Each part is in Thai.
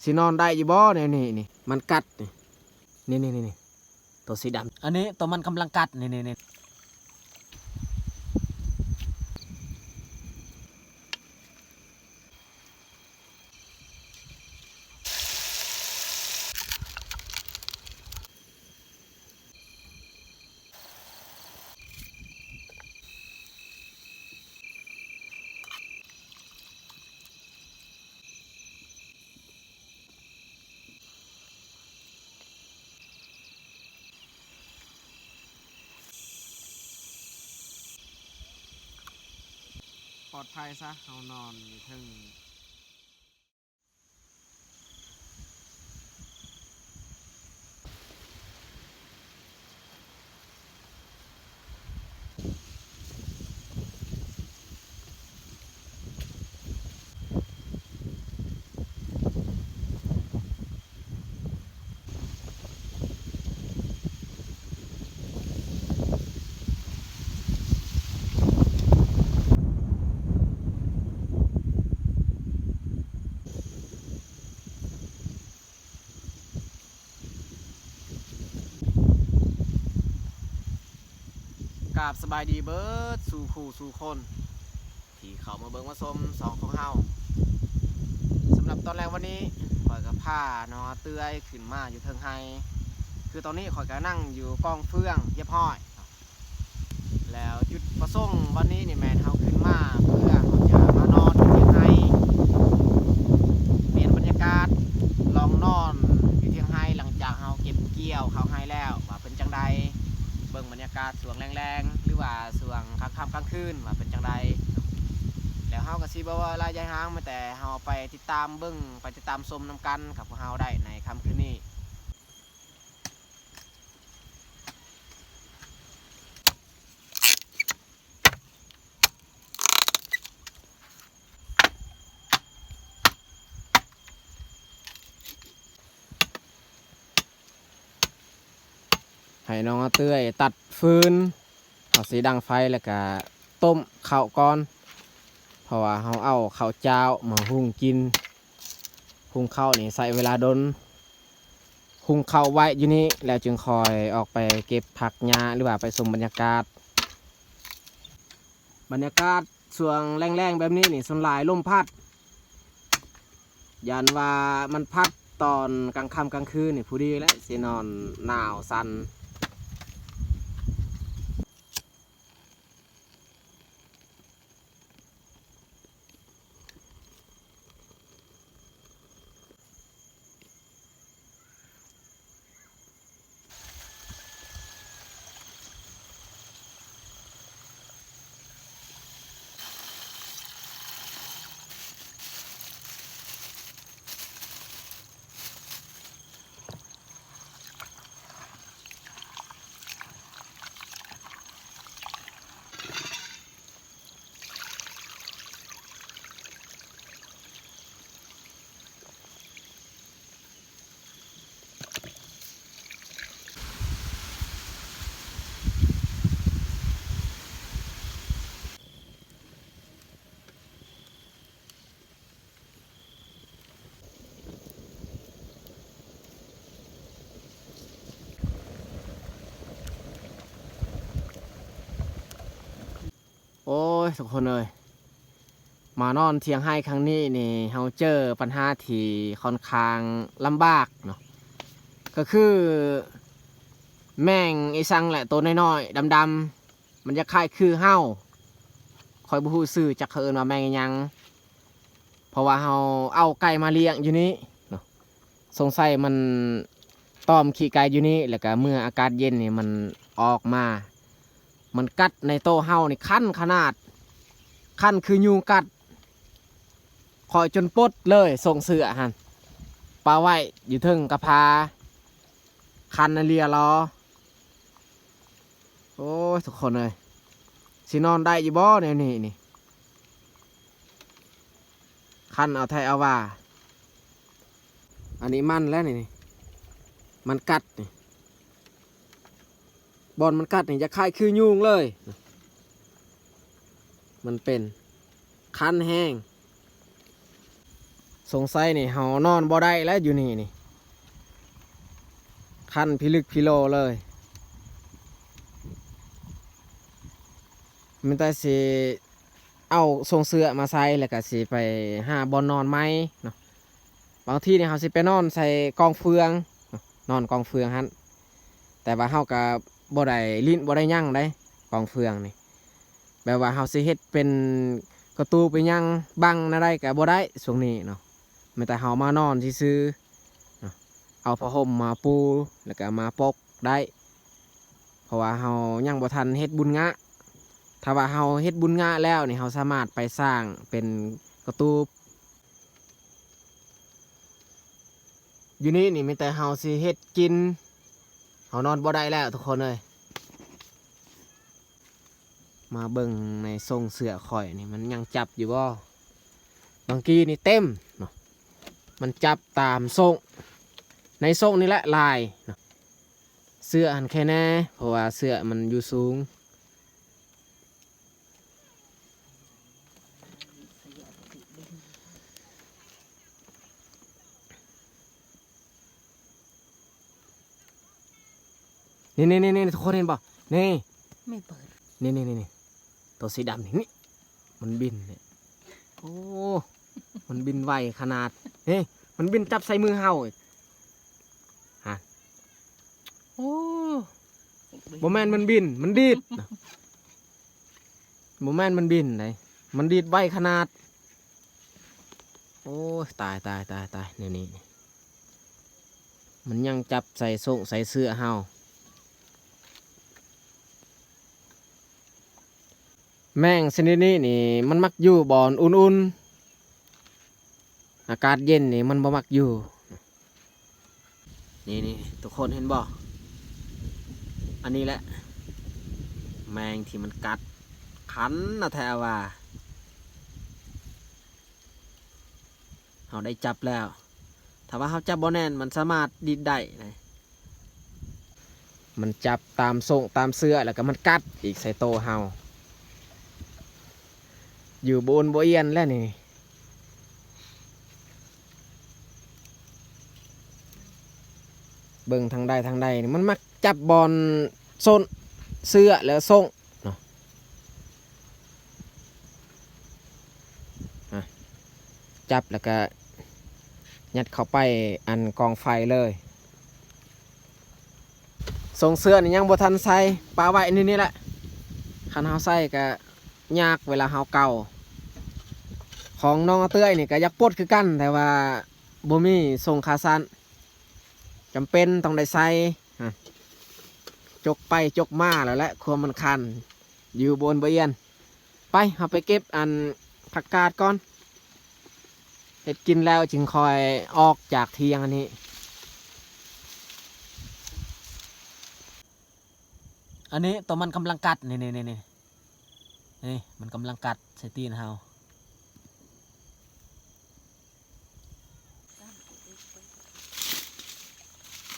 สินอนได้อยู่บ่เนี่ยนี่มันกัดนี่ตัวสีดำอันนี้ตัวมันกำลังกัดนี่ ปลอดภัยซะเอานอนอยู่ทึ่งกราบสบายดีเบิร์ดสู่คู่สู่คนที่เขามาเบิ่งมาชมสองของเฮาสำหรับตอนแรกวันนี้ข่อยกับผ้าเนาะเตื้อยขึ้นมาอยู่เทิงไฮคือตอนนี้ข่อยก็นั่งอยู่กองเฟืองเรียบร้อยแล้วจุดประสงค์วันนี้นี่แมนเฮาขึ้นมาเพื่อเขาจะมานอนอยู่เทียงไฮเปลี่ยนบรรยากาศลองนอนอยู่เทียงไฮหลังจากเฮาเก็บเกี่ยวเขาไฮแล้วว่าเป็นจังใดเบิ่งบรรยากาศสวงแรงๆหรือว่าสวงกลางค่ำกลางคืนว่าเป็นจังใดแล้วเฮาก็สิบ่ว่าลายยายหางมาแต่เฮาไปติดตามเบิ่งไปติดตามชมนํกันกับพวกเฮาได้ในค่ำคืนนี้ให้น้องเตื้อยตัดฟืนเอาสีดังไฟแล้วก็ต้มข้าวก่อนเพราะว่าเฮาเอาข้าวเจ้ามาหุงกินหุงข้าวนี่ใส่เวลาดนหุงข้าวไว้อยู่นี่แล้วจึงคอยออกไปเก็บผักหญ้าหรือว่าไปชมบรรยากาศช่วงแรงๆแบบนี้นี่ส่วนหลายลมพัดยันว่ามันพัดตอนกลางค่ำกลางคืนนี่ผู้ดีแล้วสินอนหนาวสั่นโอ้ยทุกคนเลยมานอนเทียงให้ครั้งนี้นี่เฮาเจอปัญหาที่ค่อนข้างลำบากเนาะก็คือแม่งไอ้ซังแหละตัวน้อยๆดำๆมันจะคล้ายคือเฮาคอยบูฮู้ซื่อจักเอิ้นว่าแม่งยังเพราะว่าเฮาเอาไก่มาเลี้ยงอยู่นี้เนาะสงสัยมันต้อมขี้ไก่อยู่นี้แล้วก็เมื่ออากาศเย็นนี่มันออกมามันกัดในโตเฮานี่คันขนาดคันคือยุงกัดคอยจนปดเลยส่งเสือหันปลาไว้อยู่ทึ่งกระพาคันเลียรอโอ้ยทุกคนเลยสินอนได้อยู่บ่เนี่ยนี่คันเอาไทยเอาว่าอันนี้มันแล้วนี่มันกัดนี่บอลมันกัดนี่จะคล้ายคือยุงเลยมันเป็นคันแห้ง สงสัยนี่เฮานอนบ่ได้แล้วอยู่นี่คันพิลึกพิโลเลยมันแต่สิเอาทรงเสื้อมาใส่แล้วก็สิไปหาบอนนอนไหมเนาะบางทีเนี่ยเขาสิไปนอนใส่กองเฟืองนอนกองเฟืองฮั่นแต่ว่าเฮาก็บ่ได้ลิ้นบ่ได้ยั่งได้กองเฟืองนี่แบบว่าเฮาสิเฮ็ดเป็นกระตูไปยั่งบังนะได้ก็บ่ได้ช่วงนี้เนาะแม้แต่เฮามานอนซื่อๆเนาะเอาผ้าห่มมาปูแล้วก็มาปกได้เพราะว่าเฮายังบ่ทันเฮ็ดบุญงะถ้าว่าเฮาเฮ็ดบุญงะแล้วนี่เฮาสามารถไปสร้างเป็นกระตูอยู่นี่มีแต่เฮาสิเฮ็ดกินเฮานอนบ่ได้แล้วทุกคนเลยมาเบิ่งในทรงเสือข่อยนี่มันยังจับอยู่บ่บางกีนี่เต็มเนาะมันจับตามทรงในทรงนี่แหละลายเนาะเสื้อหันแค่แน่เพราะว่าเสื้อมันอยู่สูงนี่ทุกคนเห็นป่ะนี่ไม่เปิดนี่ตัวสีดำนี่มันบินเนี่ยโอ้มันบินไวขนาดนี่มันบินจับใส่มือเฮาฮะโอ้บ่แม่นมันบินมันดีดบ่แม่นมันบินเลยมันดีดไวขนาดโอ้ตายนี่มันยังจับใส่ส่งใส่เสื้อเฮาแมงชนิดนี้นี่มันมักอยู่บ่อนอุ่นๆอากาศเย็นนี่มันบ่มักอยู่นี่ทุกคนเห็นบ่อันนี้แหละแมงที่มันกัดขันนะแท้ว่าเราได้จับแล้วถ้าว่าเขาจับบ่แน่นมันสามารถดีดได้นะมันจับตามทรงตามเสื้อแล้วก็มันกัดอีกใส่โตเฮาอยู่บนโบเอียนแล้วนี่เบิ่งทางใดนี่มันมักจับบอลโซนเสื้อแล้วส่งเนาะจับแล้วก็ยัดเข้าไปอันกองไฟเลยส่งเสื้อนี่ยังบ่ทันใส่ปลาไว้นี่แหละคันเฮาใส่ก็ยากเวลาเฮาเก่าของน้องเต้ยนี่ก็อยากปลดคือกันแต่ว่าบ่มีส่งขาสั้นจำเป็นต้องได้ใส่จกไปจกมาแล้วแหละความมันคันอยู่บนเบียนไปเอาไปเก็บอันผักกาดก่อนเห็ดกินแล้วจึงคอยออกจากเทียงอันนี้ตัวมันกำลังกัดนี่มันกำลังกัดใส่ตีนเฮา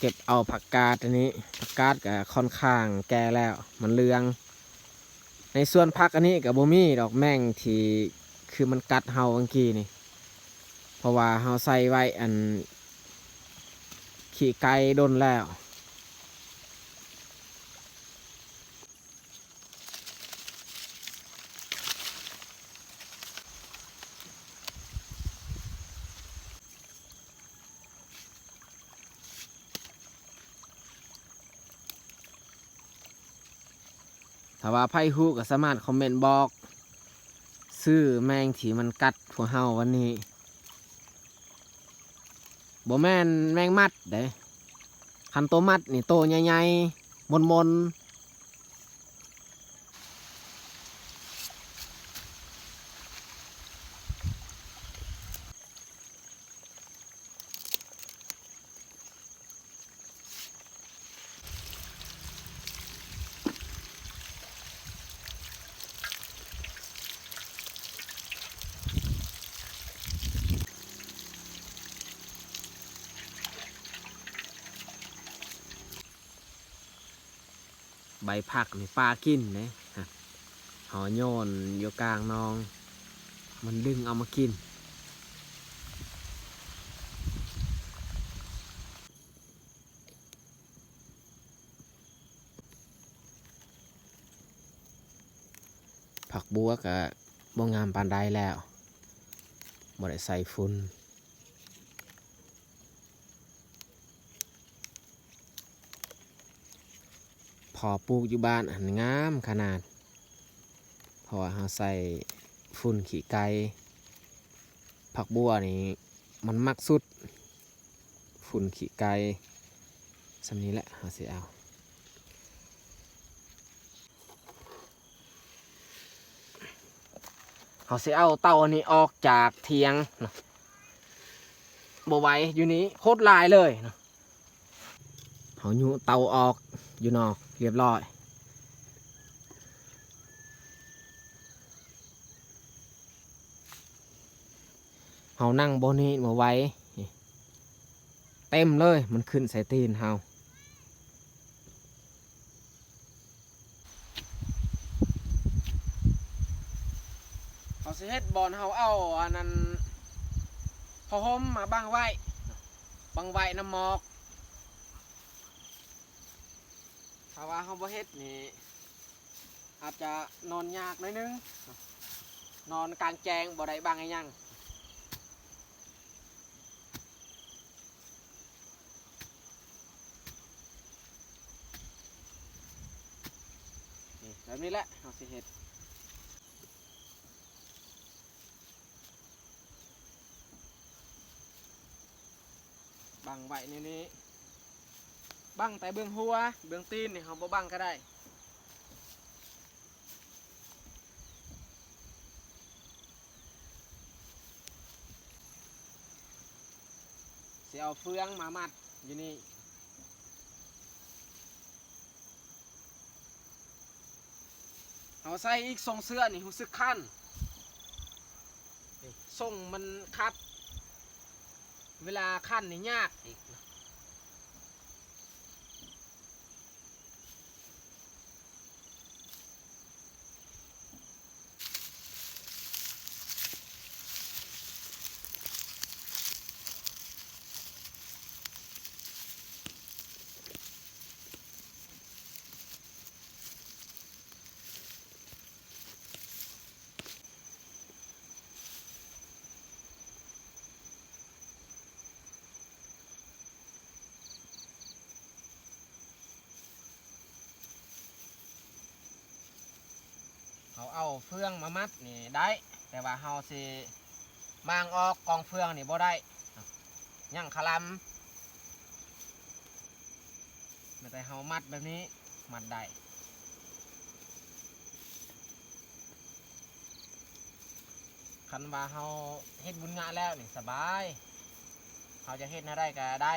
เก็บเอาผักกาดอันนี้ผักกาดก็ค่อนข้างแก่แล้วมันเลืองในส่วนผักอันนี้กับโบมี่ดอกแมงที่คือมันกัดเฮาเมื่อกี้นี่เพราะว่าเฮาใส่ไว้อันขี้ไก่โดนแล้วถ้าว่าไพ่ฮู้ก็สามารถคอมเมนต์บอกซื้อแมงที่มันกัดพวกเฮาวันนี้บ่แม่นแมงมัดเด้คันโตมัดนี่โตใหญ่ๆมนใบผักนี่ปลากินเลยหอโยนอยู่กลางนองมันดึงเอามากิน ผักบัวก็บ่งามปานใดแล้วบ่ได้ใส่ฝุ่นพอปลูกอยู่บ้านอันงามขนาดเพราะว่าเราใส่ฝุ่นขี้ไก่ผักบัวนี่มันมักสุดฝุ่นขี้ไก่สำนี้แหละเราสิเอาเตาอันนี้ออกจากเทียงนะบ่ไหวอยู่นี้โคตรลายเลยนะเขาอยู่เตาออกอยู่นอกเรียบร้อยเขานั่งบนนี้มาไว้เต็มเลยมันขึ้นใส่ตีนเขาสิเฮ็ดบอลเขาเอาอันนั้นพอห่มมาบังไว้น้ำหมอกถ้าว่าเขาบ่เฮ็ดนี่อาจจะนอนยากหน่อยนึงนอนกลางแจ้งบ่ได้บังให้ยังนี่แบบนี้แหละเขาสิเฮ็ดบังไว้ในนี้บังแต่เบื้องหัวเบื้องตีนนี่เขาบ่บังก็ได้เสียเอาเฟืองมามัดอยู่นี่เอาใส่อีกทรงเสื้อนี่รู้สึกคันทรงมันคัดเวลาคันนี่ยากอีกเขาเอาเฟืองมามัดนี่ได้แต่ว่าเขาสิมางออกกองเฟืองนี่บ่ได้ย่างคลำแต่เขามัดแบบนี้มัดได้คันว่าเขาเฮ็ดบุญงานแล้วนี่สบายเขาจะเฮ็ดอะไรก็ได้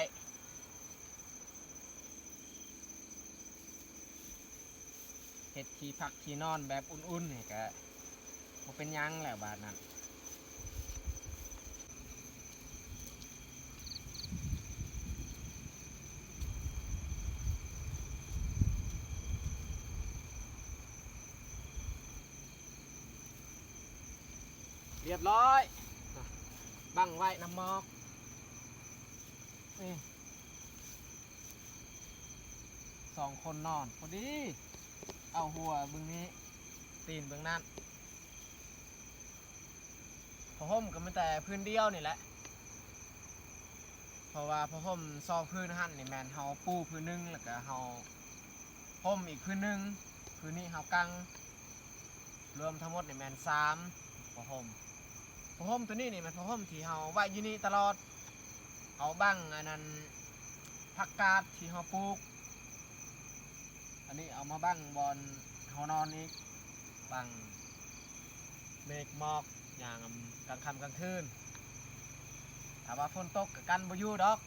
เฮ็ดที่พักที่นอนแบบอุ่นๆนี่ก็บ่เป็นยังแล้วบาดนั้นเรียบร้อยบังไว้น้ำหมอกนี่2 คนนอนพอดีเอาหัวเบื้องนี้ตีนเบื้องนั้นพอห่มก็มันแต่พื้นเดียวนี่แหละเพราะว่าพอห่มซอกพื้นหั่นนี่แมนเฮาปูพื้นนึงแล้วก็เฮาห่มอีกพื้นนึงพื้นนี้เฮากังรวมทั้งหมดนี่แมน3พอห่มตัวนี้นี่มันพอห่มที่เฮาไว้อยู่นี่ตลอดเอาบังอันนั้นผักกาดที่เฮาปลูกอันนี้เอามาบังบอลเฮานอนอีกบังเมฆหมอกอย่างกลางค่ำกลางคืนถ้าว่าฝนตกก็กันบ่อยู่ดอก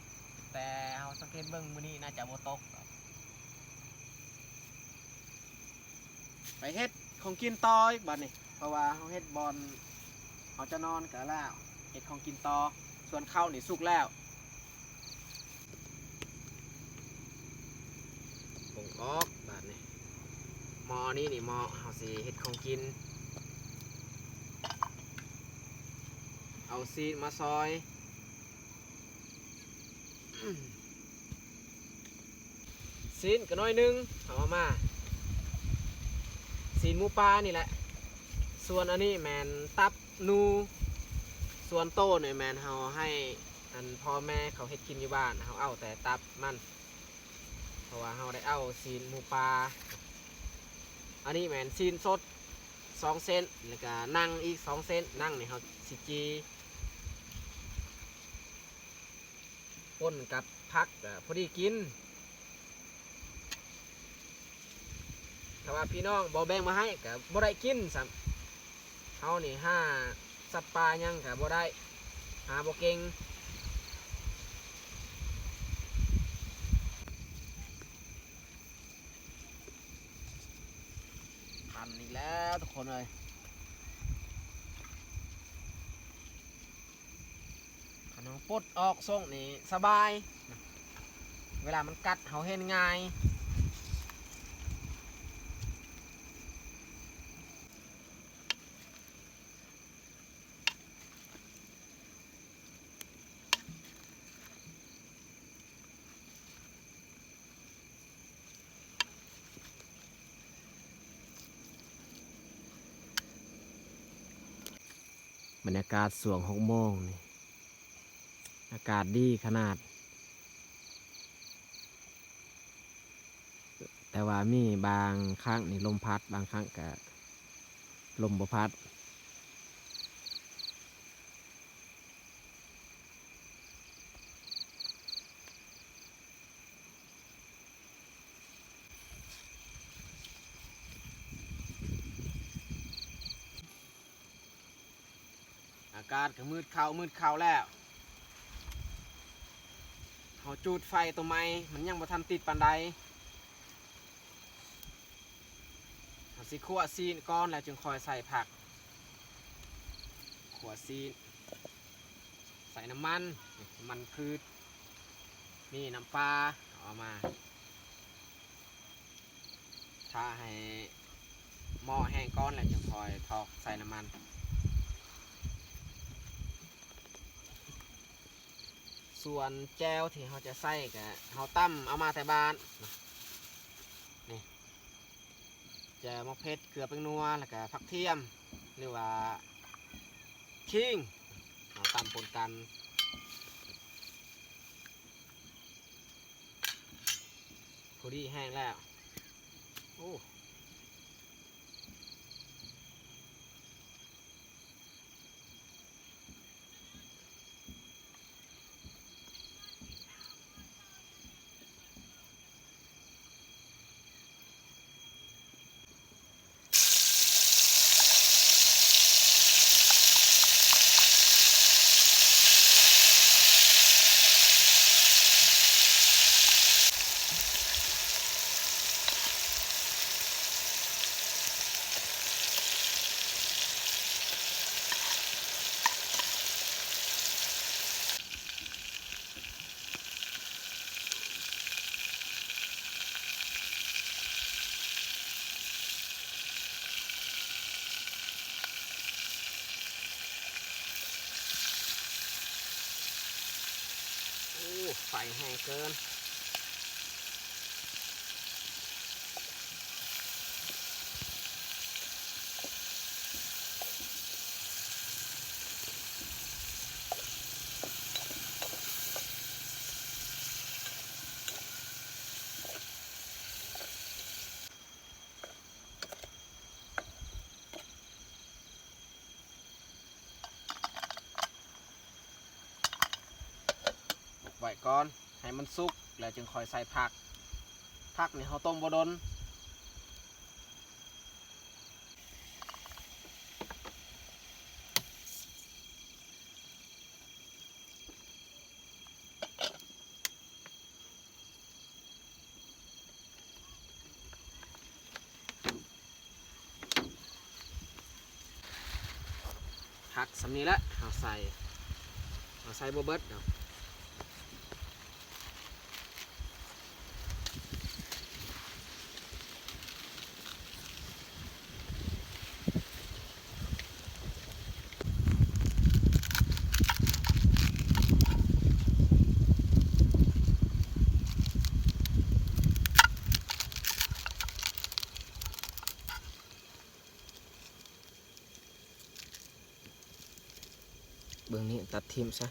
แต่เฮาสังเกตเบิ่งมื้อนี้น่าจะบ่ตกไปเฮ็ดของกินต่ออีกบัดนี้เพราะว่าเฮาเฮ็ดบอลเฮาจะนอนก็แล้วเฮ็ดของกินต่อส่วนข้าวนี่สุกแล้วผงออกบาดนี้หม้อนี้นี่หม้อเฮาสิเฮ็ดของกินเอาซีนมาซอยซีนก็น้อยนึงเอามาซีนหมูปลานี่แหละ ส่วนอันนี้แมนตับนูส่วนโตเนี่ยแมนเฮาให้อันพ่อแม่เขาเฮ็ดกินอยู่บ้านเฮาเอาแต่ตับมันเพราะว่าเฮาได้เอาซีนหมูปลาอันนี้แมนซีนสด2 เซนแล้วก็นั่งอีก2 เซนนั่งนี่เฮาสิจีป่นกับผักพอดีกินถ้าว่าพี่น้องบ่แบ่งมาให้ก็บ่ได้กินซ้ำเฮานี่ห้าสัตว์ป่ายังก็บ่ได้หาบ่เก่งปั่นอีกแล้วทุกคนเลยขนมปดออกส่งนี่สบายเวลามันกัดเฮาเห็นง่ายบรรยากาศสวง6 โมงนี่อากาศดีขนาดแต่ว่ามีบางครั้งนี่ลมพัดบางครั้งก็ลมบ่พัดอากาศก็มืดเข้าแล้วเขาจูดไฟตัวไม้มันยังบ่ทันติดปานใดเอาสิคั่วซีนก้อนแล้วจึงคอยใส่ผักคั่วซีนใส่น้ำมันพืชนี่น้ำปลาเอามาถ้าให้หม้อแห้งก้อนแล้วจึงคอยทอกใส่น้ำมันส่วนแจวที่เขาจะใส่กับเขาตั้มเอามาแต่บ้านนี่แจวมะเขือเกลือเป็นนัวแล้วก็ผักเทียมหรือว่าขิงเอาตั้มปนกันพอดีแห้งแล้วโอ้ไฟแห้งเกินไว้ก่อนให้มันสุกแล้วจึงคอยใส่ผักนี่เขาต้มบดนผักสำนี้ละเอาใส่โบเบิร์ตเนาะ เบื้องนี้ตัดทิมซะ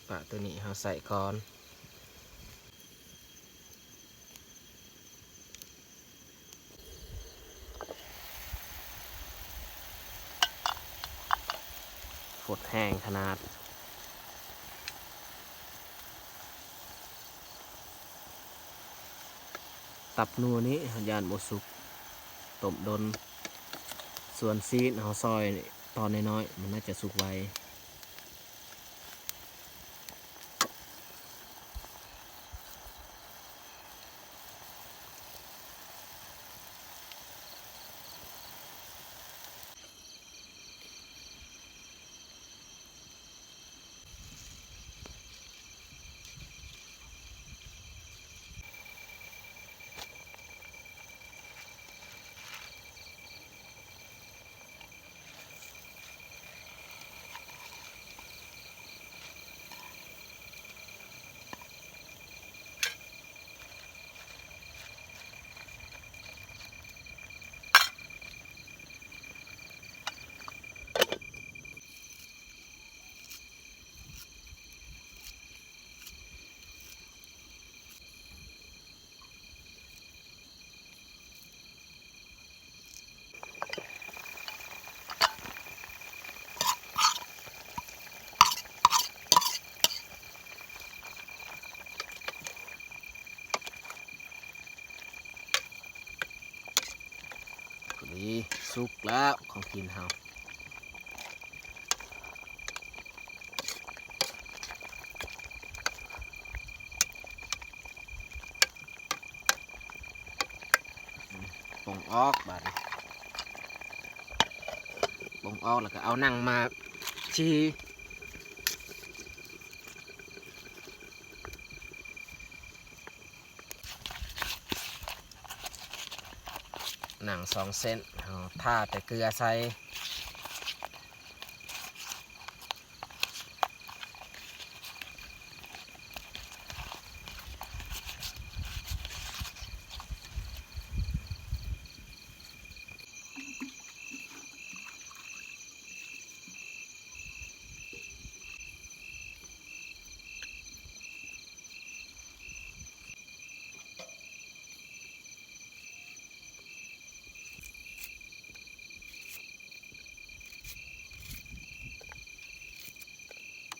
ปะตัวนี้เราใส่ก่อนฝดแห้งขนาดตับนัวนี้ยานโมสุกต้มดนส่วนซีดเราซอยตอนน้อยๆมันน่าจะสุกไวนี่สุกแล้วของกินเฮาปงออกบาดปงออกแล้วก็เอานั่งมาชีหนัง2 เส้นท่าแต่เกลือใส่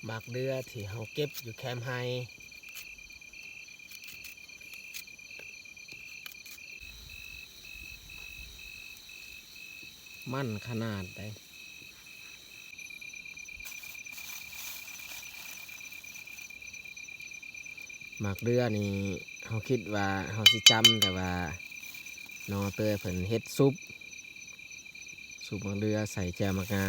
หมากเดือที่เราเก็บอยู่แคมป์ไฮมั่นขนาดได้หมากเดือนี่เราคิดว่าเราสิจำแต่ว่าน้องเตยเพิ่นเฮ็ดซุปหมากเดือใส่แจวมะกา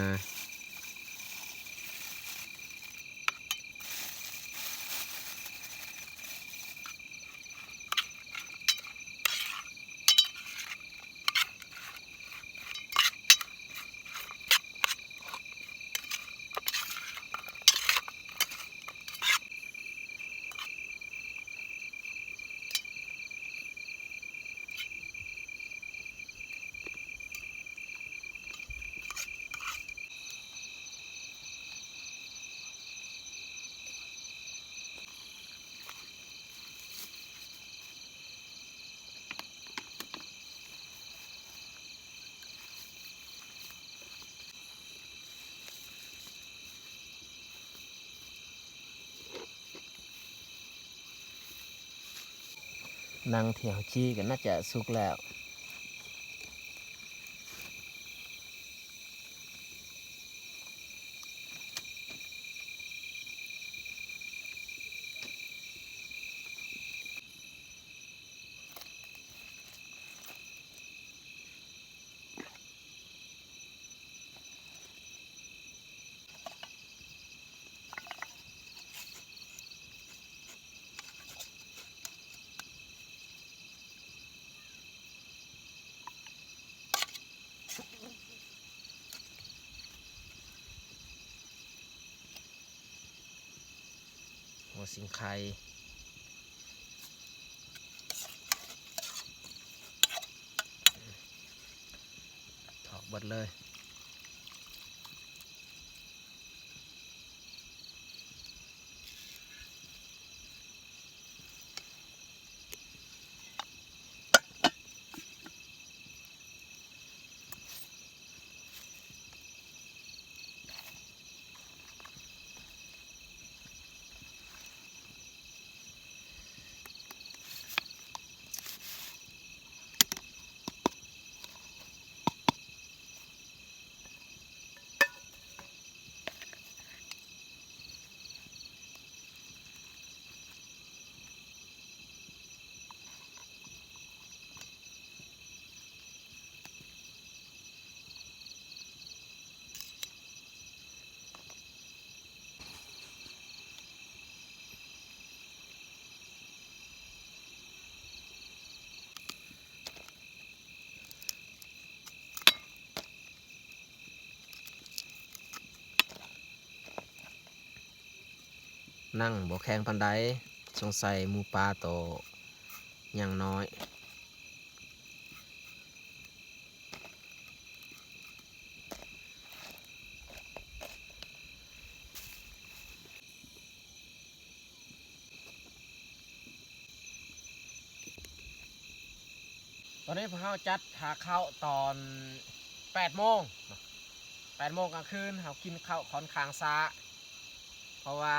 นังเถียวชีก็น่าจะสุกแล้วหัวสิงไข่ ดเลยนั่งบ่แข็งปานใดสงสัยหมูปลาโตยังน้อยตอนนี้พวกเราจัดหาข้าวตอน8 โมง8 โมงกลางคืนเรากินข้าวค่อนข้างช้าเพราะว่า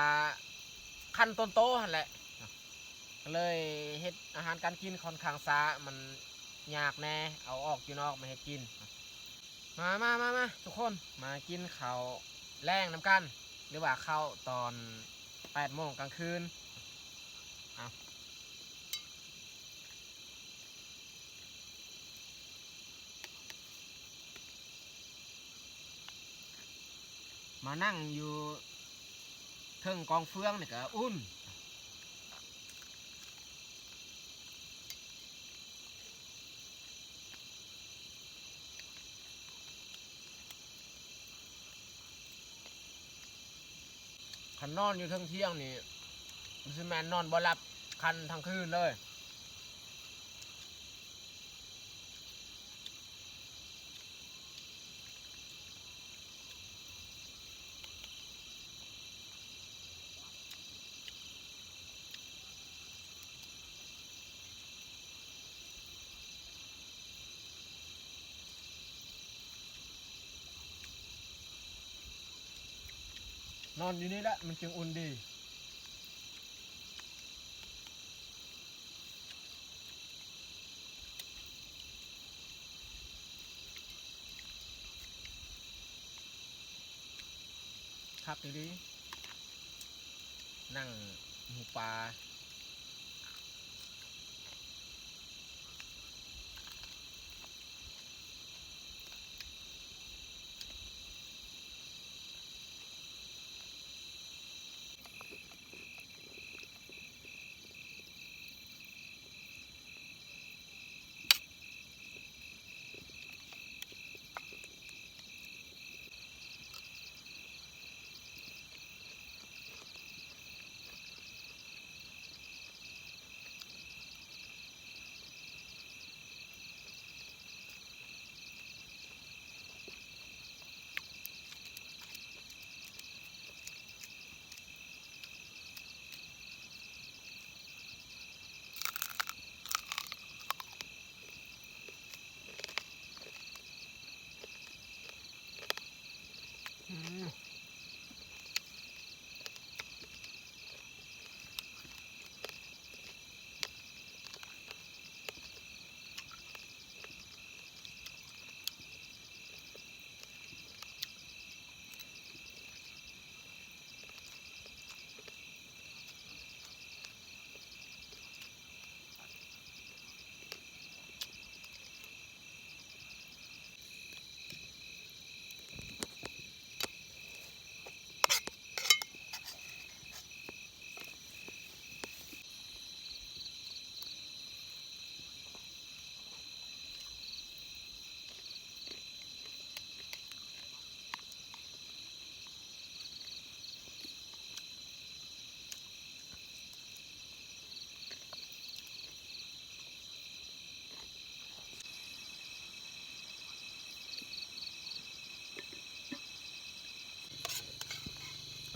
ขั้นต้นโตหั่นแหละก็เลยเฮ็ดอาหารการกินค่อนข้างช้ามันยากแน่เอาออกอยู่นอกมาเฮ็ดกินมาทุกคนมากินข้าวแรงน้ำกันหรือว่าข้าวตอน8 โมงกลางคืนมานั่งอยู่เทิงกองเฟืองนี่ก็อุ่นคันนอนอยู่เทิงเที่ยงนี่มันสิแม่นนอนบ่หลับคันทั้งคืนเลยนอนอยู่นี่แหละมันจึงอุ่นดีครับดีนั่งหมูปลา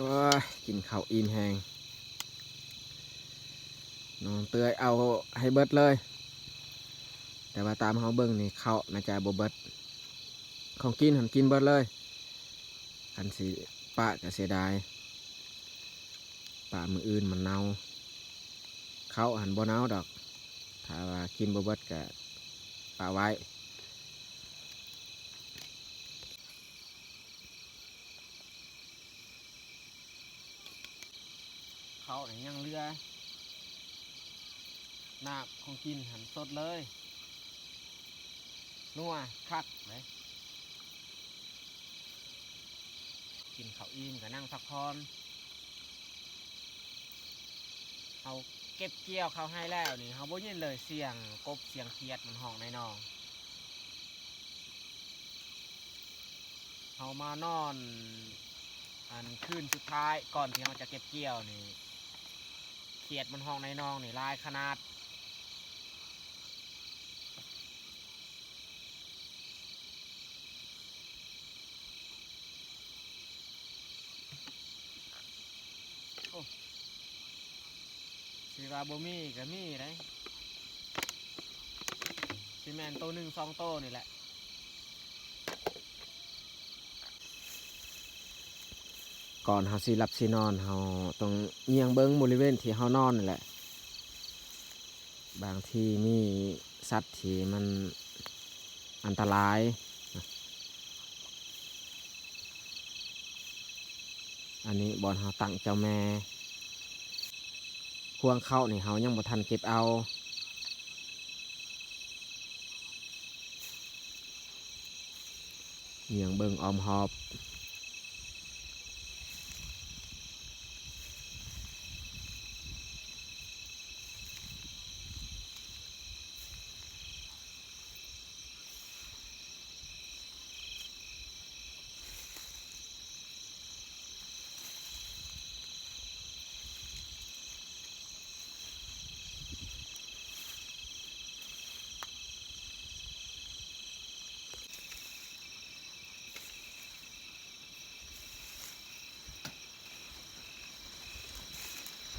โอ้ยกินข้าวอิ่มแหงน้องเตยเอาให้เบิดเลยแต่ว่าตามเขาเบิ้งนี่ข้าวน่าจะบ่เบิดของกินหันกินเบิดเลยอันสิปะก็เสียดายปะมืออื่นมันเน่าข้าวหันบ่เน่าดอกถ้าว่ากินบ่เบิดก็ปะไว้ข้าวยังเรือน้ำของกินหันสดเลยนัวคักเลยกินข้าวอิ่มก็นั่งพักผ่อนเอาเก็บเกี่ยวเขาให้แล้วนี่เขาบ่ยินเลยเสียงกบเสียงเขียดมันห้องในนองเขามานอนอันคืนสุดท้ายก่อนที่เขาจะเก็บเกี่ยวนี่เขียดมันห้องในนองนี่ลายขนาดสิว่าบ่มีก็มีได้ซีแมนโตหนึ่งสองโตนี่แหละก่อนเฮาสิหลับสินอนเฮาต้องเงียงเบิ้งบริเวณที่เฮานอนนี่แหละบางที่มีสัตว์ที่มันอันตรายอันนี้บอนเฮาตั้งเจ้าแม่ห่วงเข้านี่เฮายังบ่ทันเก็บเอาเงียงเบิ้งออมหอบ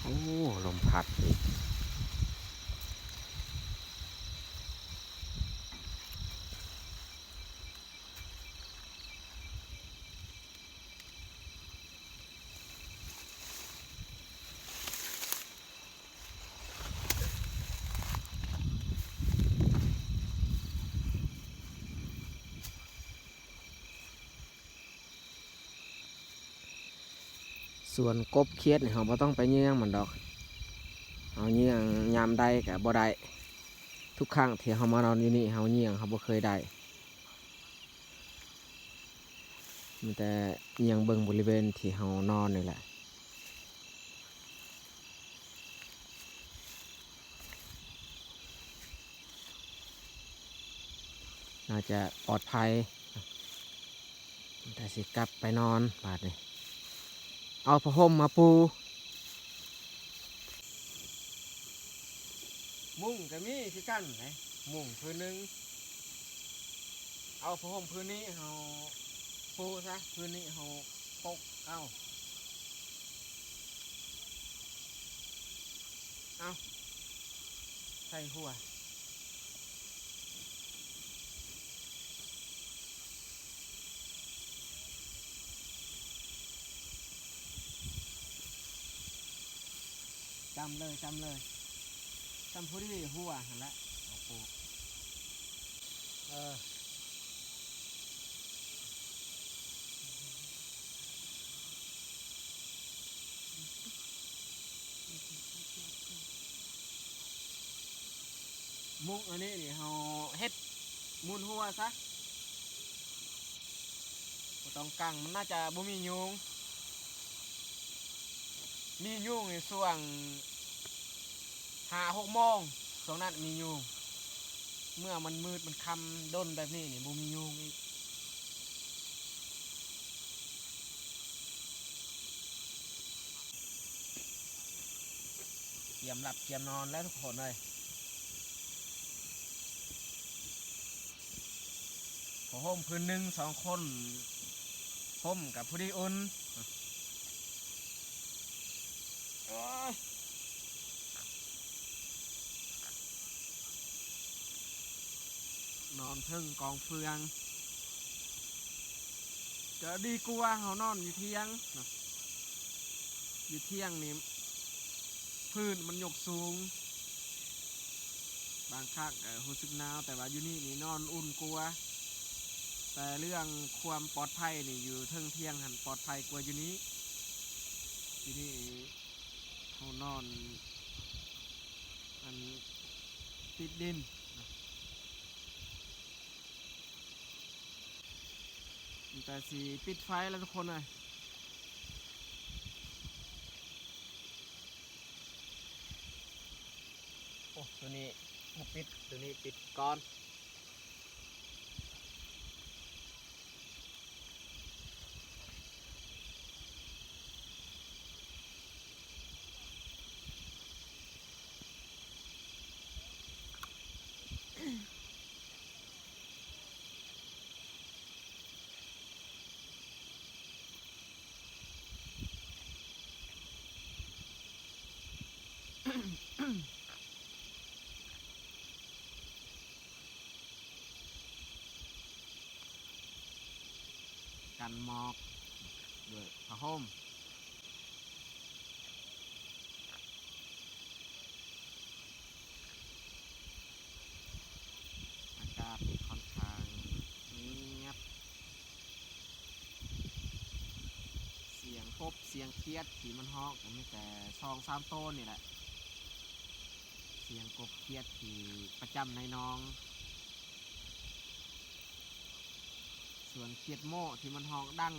โอ้ลมพัดอีกส่วนกบเขียดนี่เฮาบ่ต้องไปเงียงมันดอกเอาเงียงยามใดก็บ่ได้ทุกครั้งที่เฮามานอนอยู่นี่เฮาเงียงเฮาบ่เคยได้มีแต่เงียงเบิ่งบริเวณที่เฮานอนนี่แหละน่าจะปลอดภัยแต่สิกลับไปนอนบาดนี่เอาผ้าห่มมาปูมุ้งก็มีที่กั้นไหนมุ้งพื้นหนึ่งเอาผ้าห่มพื้นนี้เอาปูซะพื้นนี้เอาปกเอาใส่หัวจำเลยจำเลยจำผู้ที่หัวหันละเอาปูมุ้งอันนี้นี่เอาเฮ็ดมูลหัวซะบ่ต้องกังมันน่าจะบ่มียุงมียุงในช่วง5-6 โมงตรงนั้นมียุงเมื่อมันมืดมันค่ำด้นแบบนี้นี่บ่มียุงอีกเตรียมหลับเตรียมนอนแล้วทุกคนเลยผมห่มพื้นหนึ่ง2 คนห่มกับผู้ที่อุ่น ยนอนทึ่งกองเฟืองก็ดีกว่าเขานอนอยู่เที่ยงนะอยู่เที่ยงนี่พื้นมันยกสูงบางครั้งรู้สึกหนาวแต่ว่าอยู่นี่นอนอุ่นกว่าแต่เรื่องความปลอดภัยนี่อยู่เทิงเที่ยงหันปลอดภัยกว่าอยู่นี้เขานอนอันติดดินนะแต่สีปิดไฟแล้วทุกคนเลยโอ้ตัวนี้ปิดตัวนี้ปิดก่อนกันหมอกด้วยผ้าห่มอากาศค่อนข้างเงียบเสียงกบเสียงเครียดที่มันฮ้องก็มีแต่2-3ต้นนี่แหละเสียงกบเครียดที่ประจำในน้องส่วนเครียดโม่ที่มันฮ้องดัง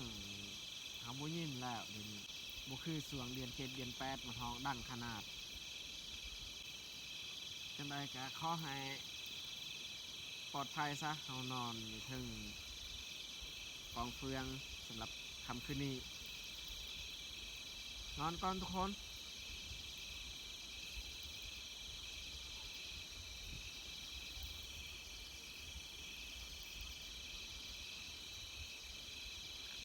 หาบ่ยินแล้วเดี๋ยวนี้บ่คือส่วงเดือน7เดือน8มันฮ้องดังขนาดจังใดก็ขอให้ปลอดภัยซะเฮานอนอยู่เทึงกองเฟืองสำหรับค่ำคืนนี้นอนก่อนทุกคน